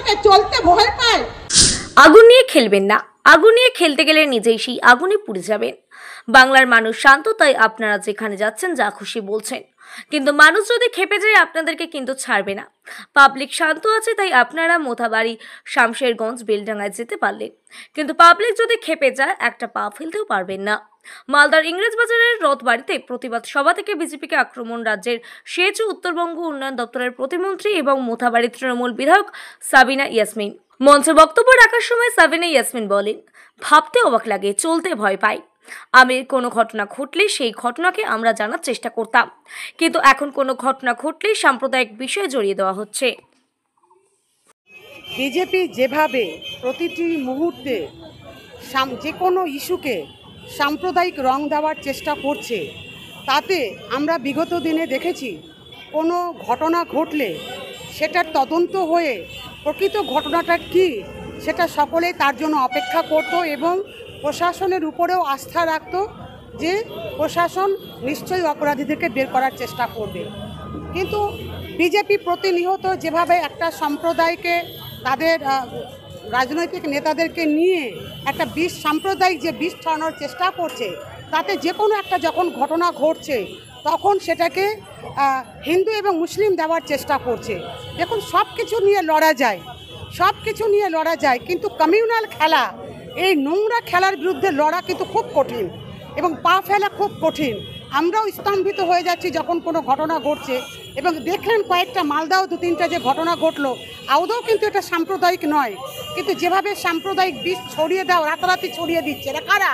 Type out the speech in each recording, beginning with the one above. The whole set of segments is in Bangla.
থেকে চলতে ভয় পায়। আগুন নিয়ে খেলবেন না, আগুন নিয়ে খেলতে গেলে নিজেই সেই আগুনে পুড়ে যাবেন। বাংলার মানুষ শান্ত, তাই আপনারা যেখানে যাচ্ছেন যা খুশি বলছেন, কিন্তু মানুষ যদি খেপে যায় আপনাদেরকে কিন্তু ছাড়বে না। পাবলিক শান্ত আছে, তাই আপনারা মোথাবাড়ি, শামশেরগঞ্জ, বেলডাঙ্গায় যেতে পারলেন, কিন্তু পাবলিক যদি খেপে যায় একটা পা ফেলতেও পারবেন না। মালদার ইংরেজবাজারের রথবাড়িতে প্রতিবাদ সভা থেকে বিজেপিকে আক্রমণ রাজ্যের সেচ ও উত্তরবঙ্গ উন্নয়ন দপ্তরের প্রতিমন্ত্রী এবং মোথাবাড়ি তৃণমূল বিধায়ক সাবিনা ইয়াসমিন। মঞ্চে বক্তব্য রাখার সময় সাবিনা ইয়াসমিন বলেন, ভাবতে অবাক লাগে, চলতে ভয় পাই। আমি কোনো ঘটনা ঘটলে সেই ঘটনাকে আমরা জানার চেষ্টা করতাম, কিন্তু এখন কোনো ঘটনা ঘটলে সাম্প্রদায়িক বিষয়ে জড়িয়ে দেওয়া হচ্ছে। বিজেপি যেভাবে প্রতিটি মুহূর্তে যে কোনো ইস্যুকে সাম্প্রদায়িক রং দেওয়ার চেষ্টা করছে, তাতে আমরা বিগত দিনে দেখেছি কোনো ঘটনা ঘটলে সেটার তদন্ত হয়ে প্রকৃত ঘটনাটা কী সেটা সকলেই তার জন্য অপেক্ষা করত এবং প্রশাসনের উপরেও আস্থা রাখত যে প্রশাসন নিশ্চয়ই অপরাধীদেরকে বের করার চেষ্টা করবে। কিন্তু বিজেপি প্রতিনিয়ত যেভাবে একটা সম্প্রদায়কে, তাদের রাজনৈতিক নেতাদেরকে নিয়ে একটা সাম্প্রদায়িক যে বিষ ছড়ানোর চেষ্টা করছে, তাতে যে কোনো একটা যখন ঘটনা ঘটছে তখন সেটাকে হিন্দু এবং মুসলিম দেওয়ার চেষ্টা করছে। দেখুন, সব কিছু নিয়ে লড়া যায়, সব কিছু নিয়ে লড়া যায়, কিন্তু কমিউনাল খেলা, এই নোংরা খেলার বিরুদ্ধে লড়া কিন্তু খুব কঠিন এবং পা ফেলা খুব কঠিন। আমরাও স্তম্ভিত হয়ে যাচ্ছি যখন কোনো ঘটনা ঘটছে, এবং দেখলেন কয়েকটা মালদাও 2-3টা যে ঘটনা ঘটলো, আদৌ কিন্তু এটা সাম্প্রদায়িক নয়, কিন্তু যেভাবে সাম্প্রদায়িক বিষ ছড়িয়ে দাও, রাতারাতি ছড়িয়ে দিচ্ছে, এরা কারা?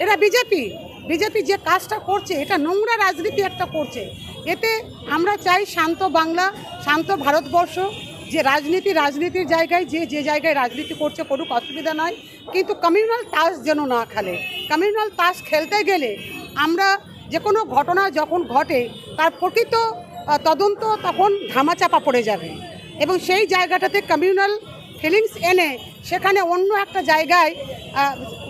এরা বিজেপি। বিজেপি যে কাজটা করছে এটা নোংরা রাজনীতি একটা করছে। এতে আমরা চাই শান্ত বাংলা, শান্ত ভারতবর্ষ, যে রাজনীতির জায়গায় যে জায়গায় রাজনীতি করছে করুক, অসুবিধা নয়, কিন্তু কমিউনাল তাস যেন না খেলে। কমিউনাল তাস খেলতে গেলে আমরা যে কোনো ঘটনা যখন ঘটে তার প্রকৃত তদন্ত তখন ধামাচাপা পড়ে যাবে, এবং সেই জায়গাটাতে কমিউনাল ফিলিংস এনে সেখানে অন্য একটা জায়গায়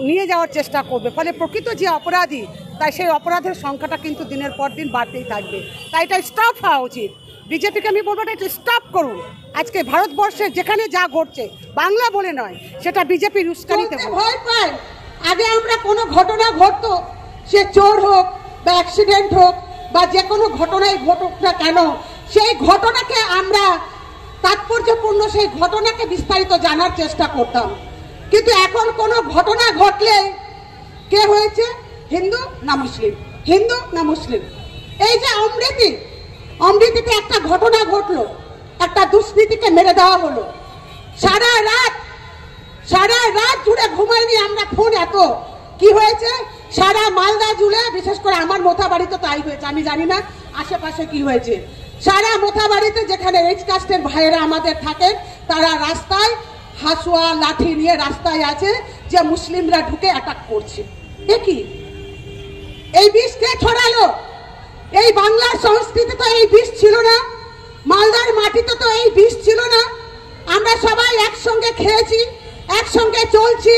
নিয়ে যাওয়ার চেষ্টা করবে, ফলে প্রকৃত যে অপরাধী তাই সেই অপরাধের সংখ্যাটা কিন্তু দিনের পর দিন বাড়তেই থাকবে। তাই এটা স্টপ হওয়া উচিত। বিজেপিকে আমি বলবো এটা স্টপ করুন। আজকে ভারতবর্ষে যেখানে যা ঘটছে, বাংলা বলে নয়, সেটা বিজেপির উস্কানিতে ভয় পায়। আগে আমরা কোনো ঘটনা ঘটতো, সে চোর হোক বা অ্যাক্সিডেন্ট হোক বা যে কোনো ঘটনায় ঘটুক না কেন, সেই ঘটনাকে আমরা তাৎপর্যপূর্ণ সেই ঘটনাকে বিস্তারিত জানার চেষ্টা করতাম। কিন্তু এখন কোনো ঘটনা ঘটলে কে হয়েছে, হিন্দু না মুসলিম, হিন্দু না মুসলিম। এই যে অমৃতিতে একটা ঘটনা ঘটলো, একটা দুষ্কৃতীকে মেরে দেওয়া হলো, সারা রাত জুড়ে ঘুমাইনি আমরা, ফোন এত কি হয়েছে সারা মালদা জুড়ে, বিশেষ করে আমার মোথাবাড়িতে তাই হয়েছে, আমি জানি না আশেপাশে কি হয়েছে। সারা মোথাবাড়িতে যেখানে এইচ কাস্টের ভাইয়েরা আমাদের থাকেন, তারা রাস্তায় হাসুয়া লাঠি নিয়ে রাস্তায় আছে, যে মুসলিমরা ঢুকে অ্যাটাক করছে। দেখি এই বিষ কে ছড়ালো? এই বাংলার সংস্কৃতি তো এই বিষ ছিল না, মালদার মাটিতে তো এই বিষ ছিল না। আমরা সবাই একসঙ্গে খেয়েছি, একসঙ্গে চলছি,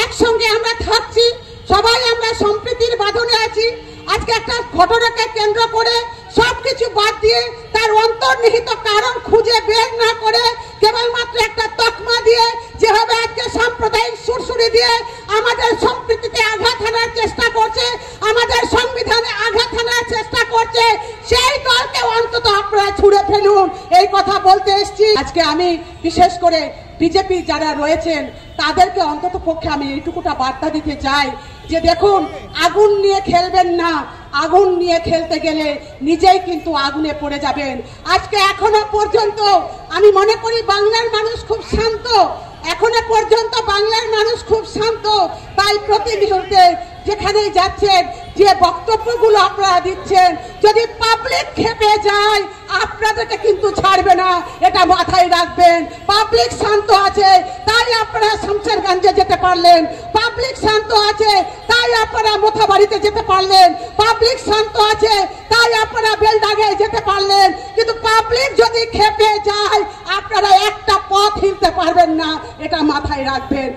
একসঙ্গে আমরা থাকছি, সবাই আমরা সম্প্রীতির বাঁধনে আছি। আজকে একটা ঘটনাকে কেন্দ্র করে সবকিছু বাদ দিয়ে তার অন্তর্নিহিত কারণ খুঁজে বের না করে কেবলমাত্র একটা তকমা দিয়ে, যেভাবে আজকে সাম্প্রদায়িক সুরসুরি দিয়ে আমাদের সম্প্রীতিতে আঘাত হানার চেষ্টা করছে, আমাদের সংবিধানে আঘাত হানার চেষ্টা করছে, সেই দলকে অন্তত আপনারা ছুঁড়ে ফেলুন, এই কথা বলতে এসেছি। আজকে আমি বিশেষ করে বিজেপি যারা রয়েছেন তাদেরকে অন্তত পক্ষে আমি এইটুকুটা বার্তা দিতে চাই যে দেখুন, আগুন নিয়ে খেলবেন না, আগুন নিয়ে খেলতে গেলে নিজেই কিন্তু আগুনে পড়ে যাবেন। আজকে এখনো পর্যন্ত আমি মনে করি বাংলার মানুষ খুব শান্ত, এখনো পর্যন্ত বাংলার মানুষ খুব শান্ত। তাই প্রতিনিয়তে যেখানে যাচ্ছেন, যে বক্তব্যগুলো আপনারা দিচ্ছেন, যদি পাবলিক খেপে যায় আপনাদেরকে কিন্তু ছাড়বে না, এটা মাথায় রাখবেন। পাবলিক শান্ত আছে তাই আপনারা শামশেরগঞ্জে যেতে পারলেন, পাবলিক শান্ত আছে তাই আপনারা মোথাবাড়িতে যেতে পারলেন, পাবলিক শান্ত আছে তাই আপনারা বেলডাঙ্গায় যেতে পারলেন। কিন্তু পাবলিক যদি খেপে যায় আপনারা একটা পথ হিলতে পারবেন না, এটা মাথায় রাখবেন।